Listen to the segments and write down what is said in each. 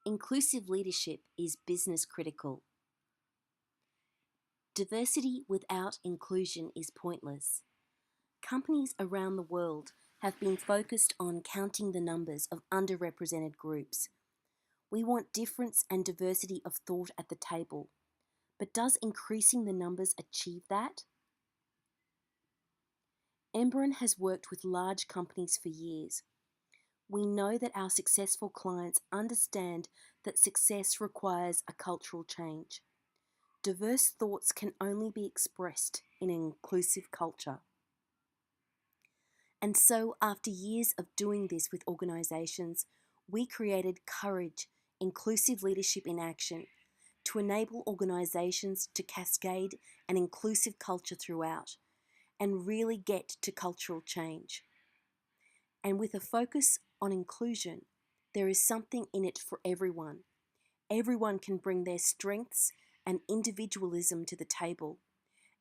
Inclusive leadership is business critical. Diversity without inclusion is pointless. Companies around the world have been focused on counting the numbers of underrepresented groups. We want difference and diversity of thought at the table. But does increasing the numbers achieve that? Emberin has worked with large companies for years. We know that our successful clients understand that success requires a cultural change. Diverse thoughts can only be expressed in an inclusive culture. And so, after years of doing this with organisations, we created Courage, Inclusive Leadership in Action, to enable organisations to cascade an inclusive culture throughout and really get to cultural change. And with a focus on inclusion, there is something in it for everyone. Everyone can bring their strengths and individualism to the table,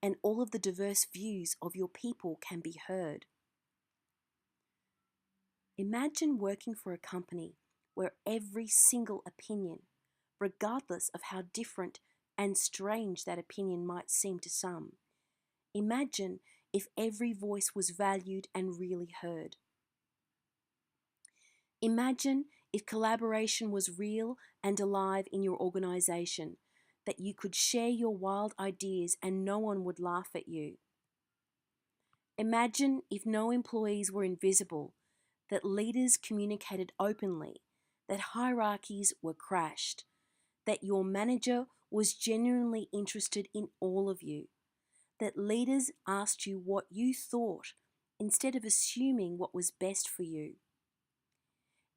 and all of the diverse views of your people can be heard. Imagine working for a company where every single opinion, regardless of how different and strange that opinion might seem to some, imagine if every voice was valued and really heard. Imagine if collaboration was real and alive in your organisation, that you could share your wild ideas and no one would laugh at you. Imagine if no employees were invisible, that leaders communicated openly, that hierarchies were crashed, that your manager was genuinely interested in all of you, that leaders asked you what you thought instead of assuming what was best for you.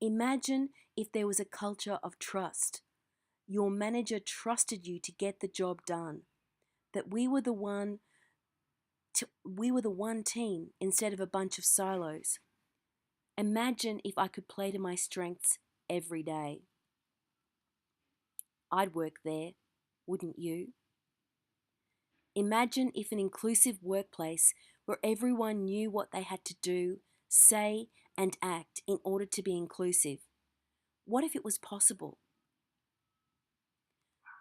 Imagine if there was a culture of trust. Your manager trusted you to get the job done, that we were the one team instead of a bunch of silos. Imagine if I could play to my strengths every day. I'd work there, wouldn't you? Imagine if an inclusive workplace where everyone knew what they had to do, say, and act in order to be inclusive. What if it was possible?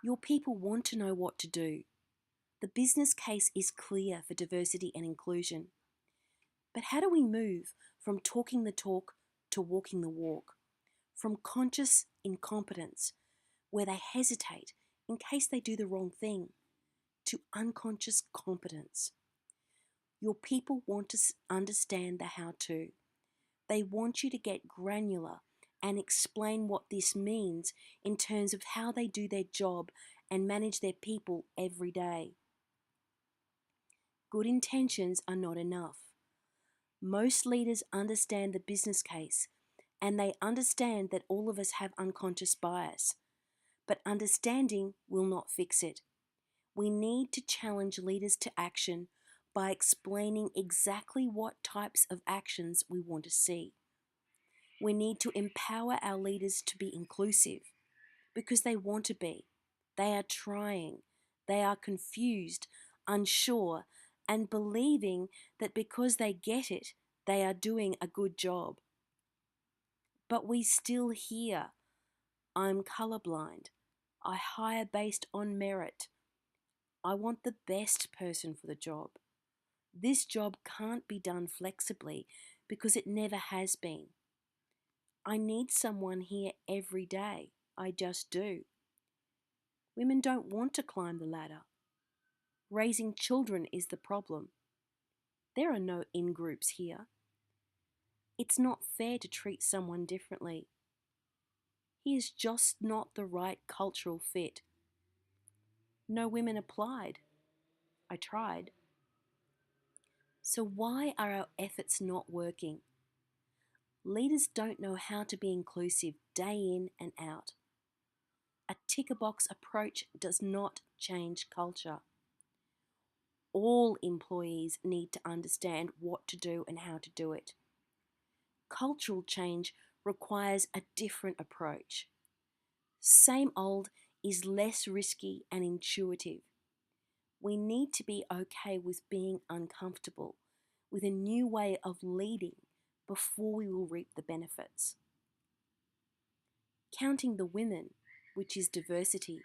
Your people want to know what to do. The business case is clear for diversity and inclusion. But how do we move from talking the talk to walking the walk? From conscious incompetence, where they hesitate in case they do the wrong thing, to unconscious competence. Your people want to understand the how-to. They want you to get granular and explain what this means in terms of how they do their job and manage their people every day. Good intentions are not enough. Most leaders understand the business case and they understand that all of us have unconscious bias, but understanding will not fix it. We need to challenge leaders to action by explaining exactly what types of actions we want to see. We need to empower our leaders to be inclusive because they want to be. They are trying. They are confused, unsure, and believing that because they get it, they are doing a good job. But we still hear, I'm colorblind. I hire based on merit. I want the best person for the job. This job can't be done flexibly because it never has been. I need someone here every day. I just do. Women don't want to climb the ladder. Raising children is the problem. There are no in-groups here. It's not fair to treat someone differently. He is just not the right cultural fit. No women applied. I tried. So why are our efforts not working? Leaders don't know how to be inclusive day in and out. A tick-a-box approach does not change culture. All employees need to understand what to do and how to do it. Cultural change requires a different approach. Same old is less risky and intuitive. We need to be okay with being uncomfortable, with a new way of leading before we will reap the benefits. Counting the women, which is diversity,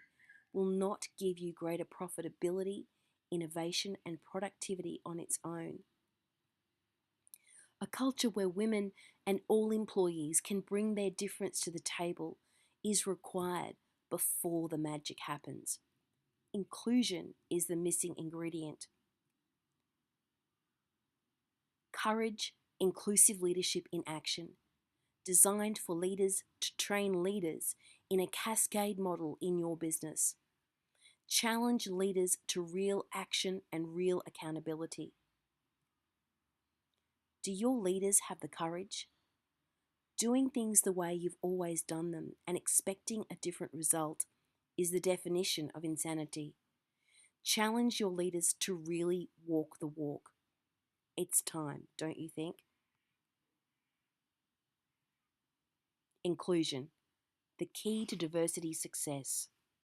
will not give you greater profitability, innovation, and productivity on its own. A culture where women and all employees can bring their difference to the table is required before the magic happens. Inclusion is the missing ingredient. Courage, inclusive leadership in action, designed for leaders to train leaders in a cascade model in your business. Challenge leaders to real action and real accountability. Do your leaders have the courage? Doing things the way you've always done them and expecting a different result is the definition of insanity. Challenge your leaders to really walk the walk. It's time, don't you think? Inclusion, the key to diversity success.